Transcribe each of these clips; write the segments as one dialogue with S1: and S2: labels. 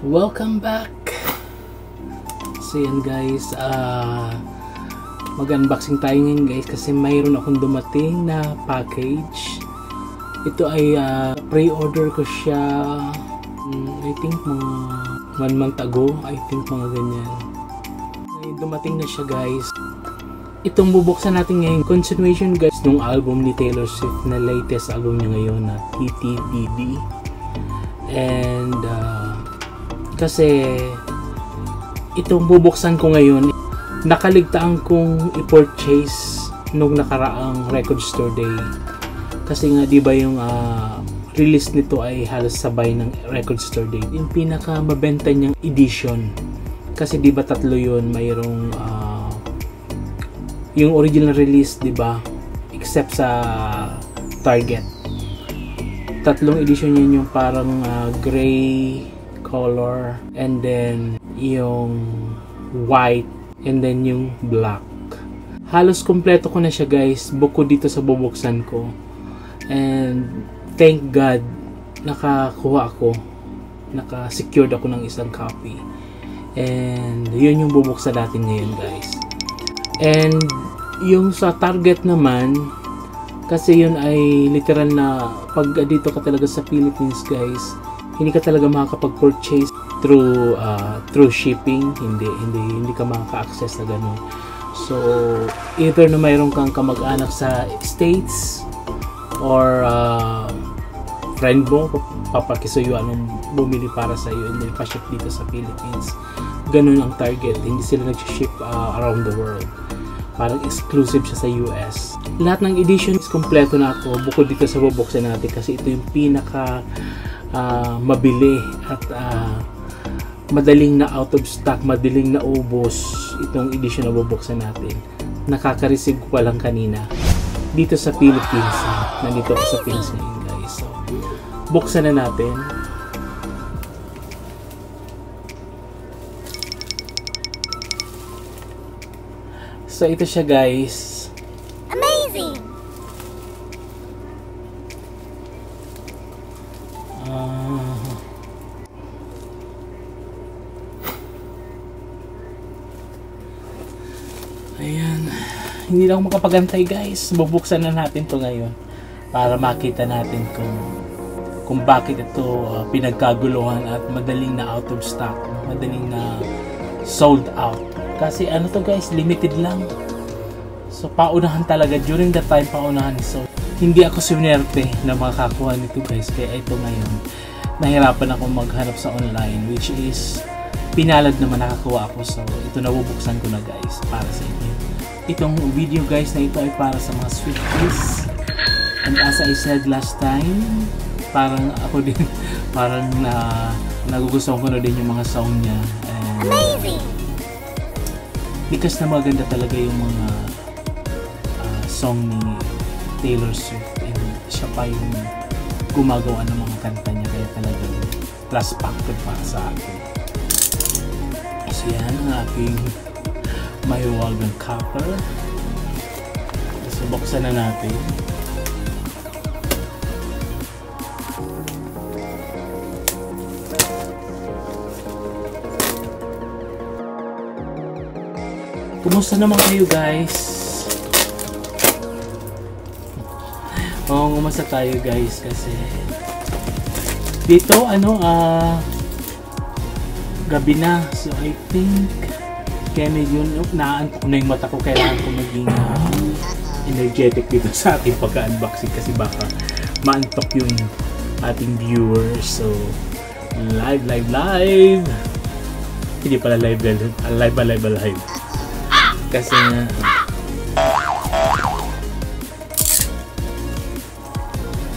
S1: Welcome back! So yan guys, mag-unboxing tayo ngayon guys kasi mayroon akong dumating na package. Ito ay pre-order ko siya I think mga 1 month ago, I think mga ganyan. Ay, dumating na siya guys. Itong bubuksan natin ngayon, continuation guys nung album ni Taylor Swift na latest album niya ngayon na TTBD. And kasi itong bubuksan ko ngayon, nakaligtaan kong i-purchase nung nakaraang record store day. Kasi nga diba yung release nito ay halos sabay ng record store day. Yung pinaka mabenta niyang edition. Kasi diba tatlo yun, mayroong yung original release, diba? Except sa Target. Tatlong edition yun, yung parang gray color, and then yung white, and then yung black. Halos kompleto ko na siya guys, bukod dito sa bubuksan ko. And thank God, nakakuha ako, naka-secured ako ng isang copy. And yun yung bubuksan natin ngayon guys. And yung sa Target naman, kasi yun ay literal na pag dito ka talaga sa Philippines guys, hindi ka talaga makakapag-purchase through shipping, hindi ka makaka-access na ganun. So either na mayroon kang kamag-anak sa States or friend mo papakisuyuan ng bumili para sa iyo and then pa-ship dito sa Philippines. Ganun ang Target, hindi sila nag-ship around the world. Parang exclusive siya sa US. Lahat ng editions kompleto na ako bukod dito sa bubuksan natin kasi ito yung pinaka mabili at madaling na out of stock, madaling na ubos itong edition na bubuksan natin. Nakaka-receive ko pa lang kanina dito sa Philippines. Nandito ako sa Philippines ngayon guys. So, buksan na natin. So ito siya guys.
S2: Amazing.
S1: Ayan. Hindi na ako makapagantay guys. Bubuksan na natin to ngayon para makita natin kung bakit ito pinagkaguluhan at madaling na out of stock, madaling na sold out. Kasi ano to guys, limited lang. So paunahan talaga, during that time paunahan. So hindi ako swinerte na makakakuha nito guys. Kaya ito ngayon, nahirapan ako maghanap sa online, which is pinalad naman nakakuha ako. So ito na bubuksan ko na guys para sa inyo. Itong video guys na ito ay para sa mga Swifties. And as I said last time, parang ako din, parang nagugustuhan ko na din yung mga song niya. And,
S2: amazing!
S1: Because na maganda talaga yung mga song ni Taylor Swift, and siya pa yung gumagawa ng mga kanta niya, kaya talaga plus factor para sa akin. So yan ang aking mahiwagang copper. So buksan na natin. Kumusta naman kayo guys? Kumusta tayo guys kasi dito gabi na, so I think kaya medyo naantok na yung mata ko, kailangan ko maging energetic dito sa ating pagka-unboxing kasi baka maantok yung ating viewers. So live hindi pala live kasi nga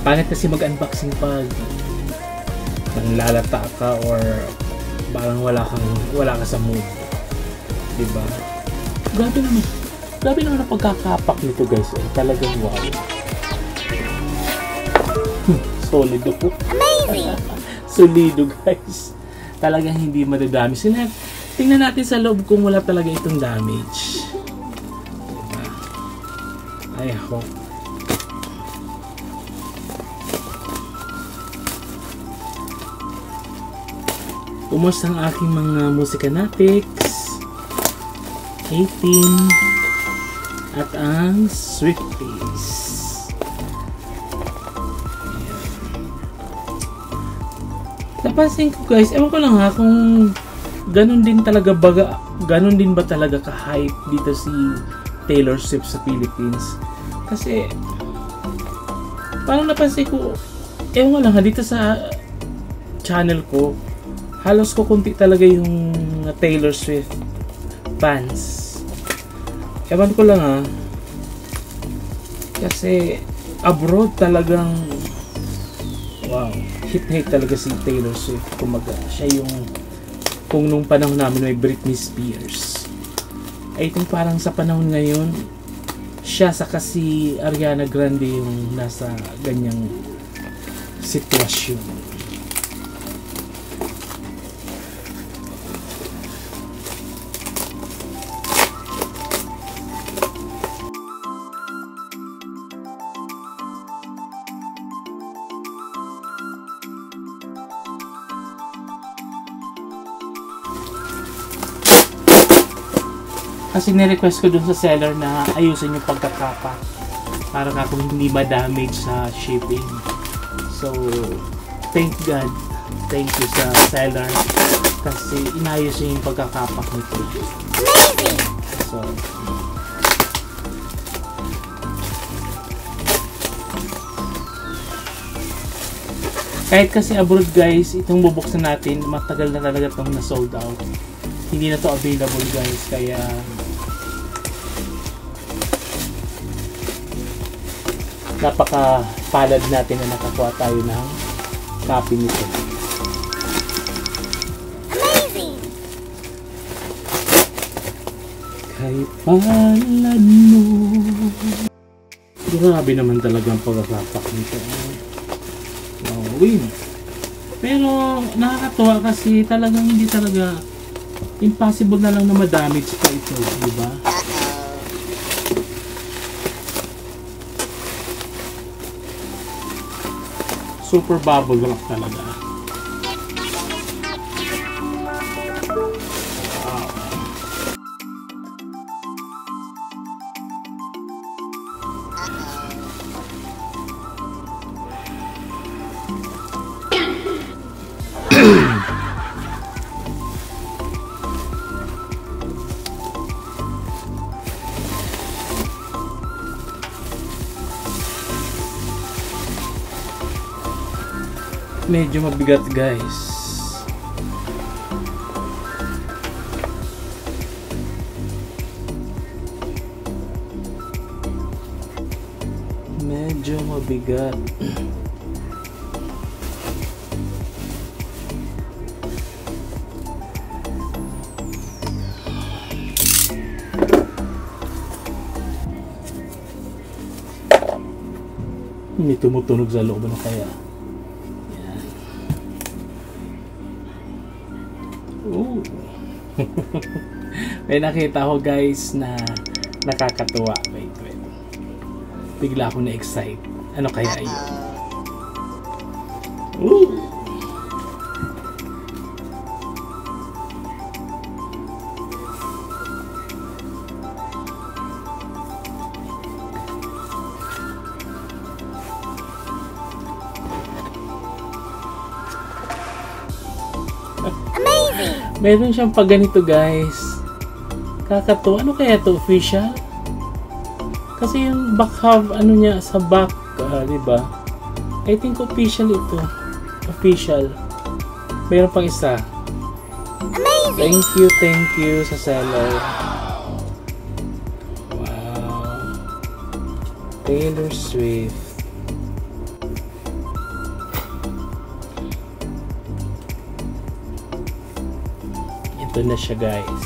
S1: pangit kasi mag-unboxing pag nanglalata ka or parang wala ka sa mood, diba? Grabe naman ang pagkakapak nito guys, talagang wow. Solido po.
S2: Amazing.
S1: Solido guys, talagang hindi madadami. Tingnan natin sa loob kung wala talaga itong damage. Diba? I hope. Umos ang aking mga Musicanatics, 18, at ang Swifties. Napansin ko guys, ewan ko lang ha kung ganun din ba talaga ka-hype dito si Taylor Swift sa Philippines. Kasi parang napansin ko, ewan ko lang ha, dito sa channel ko, halos ko kunti talaga yung Taylor Swift fans. Ewan ko lang ha, kasi abroad talagang wow, hit talaga si Taylor Swift. Kumaga siya yung, kung nung panahon namin may Britney Spears, I think parang sa panahon ngayon siya saka si Ariana Grande yung nasa ganyang sitwasyon. Kasi ni-request ko dun sa seller na ayusin yung pagkakapa para nga kung hindi ma-damage sa shipping. So, thank God. Thank you sa seller kasi inayos yung pagkakapak nito. So, kahit kasi abroad guys, itong bubuksan natin, matagal na talaga itong na-sold out. Hindi na to available guys, kaya napaka-palad natin na nakakuha tayo ng copy nito.
S2: Amazing!
S1: Kay palad mo. Grabe naman talaga ang pagkakapak nito. Win. Pero nakakatuwa kasi talagang hindi talaga impossible na lang na ma-damage pa ito, di ba? Super bubble wrap talaga. Wow. Medyo mabigat guys. Medyo mabigat. May tumutunog sa loob na kaya. Oh. May nakita ko guys na nakakatuwa. Wait. Bigla ako na-excite. Ano kaya yun? Ooh. Meron siyang pag ganito guys. Kakatuwa. Ano kaya to? Official? Kasi yung back half, ano niya, sa back, diba? I think official ito. Official. Meron pang isa.
S2: Amazing!
S1: Thank you sa seller. Wow. Taylor Swift. Ito na siya guys.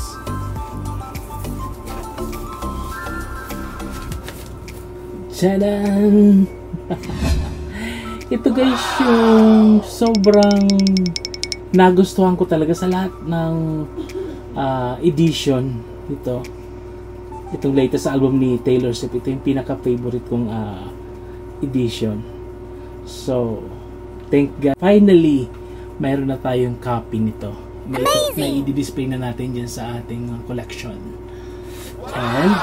S1: Tadaan! Ito guys yung sobrang nagustuhan ko talaga sa lahat ng edition nito. Itong latest album ni Taylor Swift. Ito yung pinaka-favorite kong edition. So, thank God. Finally, mayroon na tayong copy nito. may i-display na natin dyan sa ating collection. And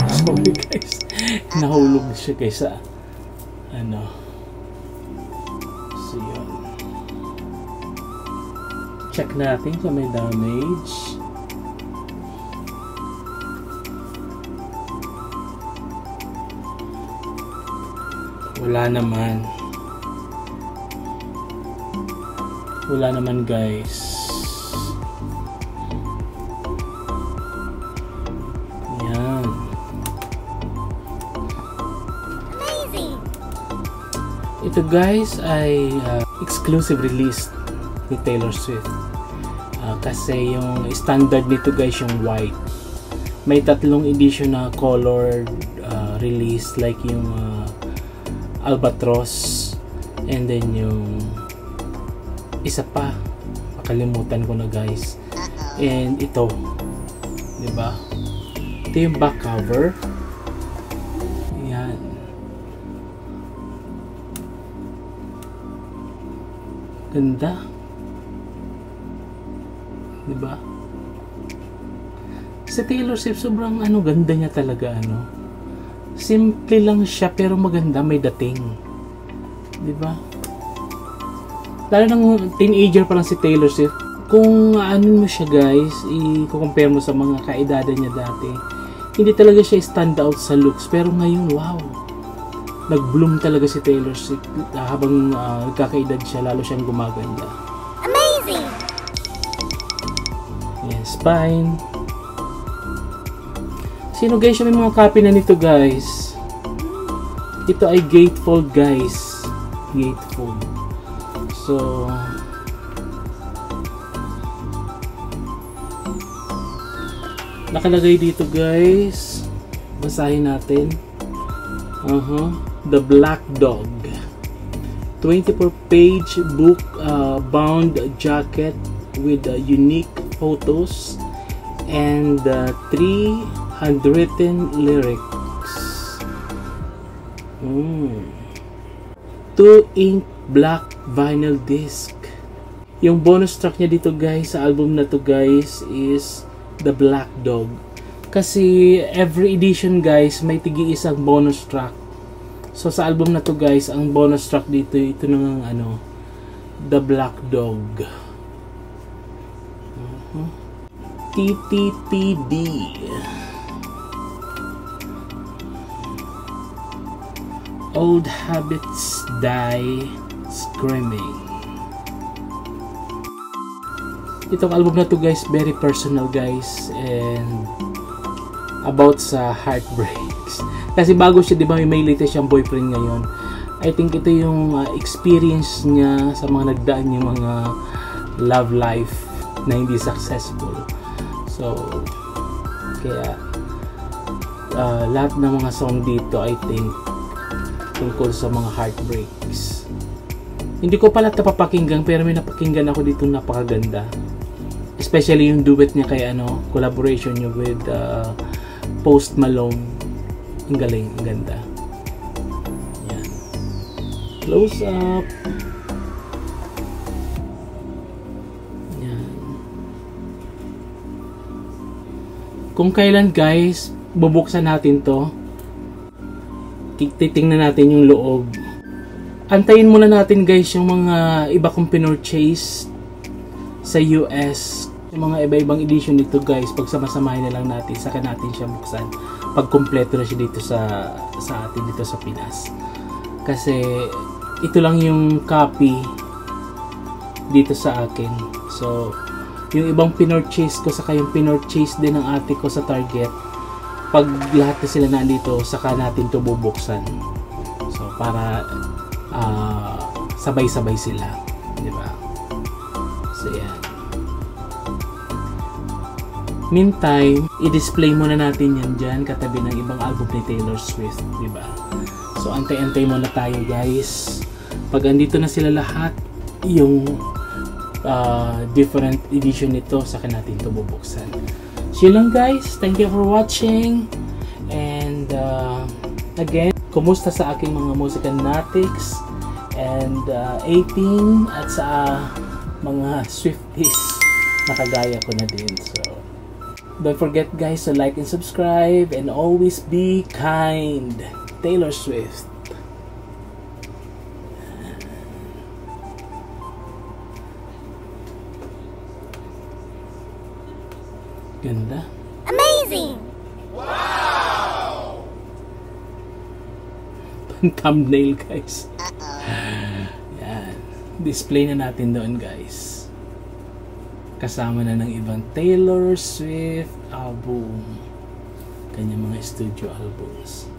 S1: sorry guys, nahulog siya guys sa ano. So yun, check natin kung may damage. Wala naman guys. Yan.
S2: Amazing.
S1: Ito guys ay exclusive release ni Taylor Swift. Kasi yung standard nito guys yung white. May tatlong edition na colored release, like yung Albatross, and then yung isa pa, makalimutan ko na guys. And ito, di ba? Ito yung back cover. Yan. Ganda. Di ba? Si Taylor Swift, sobrang ganda niya talaga, simple lang siya pero maganda, may dating. Di ba? Lalo nang teenager pa lang si Taylor Swift. Kung mo siya guys, i-compare mo sa mga kaedada niya dati, hindi talaga siya stand out sa looks. Pero ngayon, wow! Nag-bloom talaga si Taylor Swift habang nagkakaedad siya, lalo siyang gumaganda.
S2: Amazing!
S1: Yan, spine. Sino guys yung may mga copy na nito guys? Ito ay gatefold guys. Gatefold. So nakalagay dito guys, basahin natin. The Black Dog, 24-page book bound jacket with unique photos and 3 handwritten lyrics. 2-inch black vinyl disc. Yung bonus track niya dito guys, sa album na to guys, is The Black Dog. Kasi every edition guys, may tigi-isang bonus track. So sa album na to guys, ang bonus track dito, ito nang The Black Dog. TTPD. Old habits die screaming. Itong album na to guys, very personal guys, and about sa heartbreaks. Kasi bago siya, di ba, may latest siyang boyfriend ngayon. I think ito yung experience niya sa mga nagdaan yung mga love life na hindi successful. So kaya lahat ng mga song dito, I think, tungkol sa mga heartbreaks. Hindi ko pala napapakinggan, pero may napakinggan ako dito napakaganda. Especially yung duet niya kay collaboration niya with Post Malone. Ang galing, ang ganda. Yan. Close up. Yan. Kung kailan guys, bubuksan natin to, titingnan natin yung loob. Antayin muna natin guys yung mga iba kong pinurchase sa US. Yung mga iba-ibang edition nito guys, pag sama-samahin na lang natin, saka natin siya buksan pag kumpleto na siya dito sa atin dito sa Pinas. Kasi ito lang yung copy dito sa akin. So yung ibang pinurchase ko, saka yung pinurchase din ng ate ko sa Target, pag lahat na sila nandito, saka natin to bubuksan. So para sabay-sabay sila, di ba? So yan. Meantime, i-display muna natin yan dyan katabi ng ibang album ni Taylor Swift, di ba? So antay-antay muna tayo guys. Pag andito na sila lahat, yung different edition nito, saka natin ito bubuksan. So yun lang guys, thank you for watching, and again, kumusta sa aking mga Musicanatics and 18 at sa mga Swifties na kagaya ko na din. So don't forget guys to like and subscribe, and always be kind. Taylor Swift. Ganda.
S2: Amazing!
S1: Thumbnail guys. Yan. Display na natin doon guys. Kasama na ng ibang Taylor Swift album. Kanyang mga studio albums.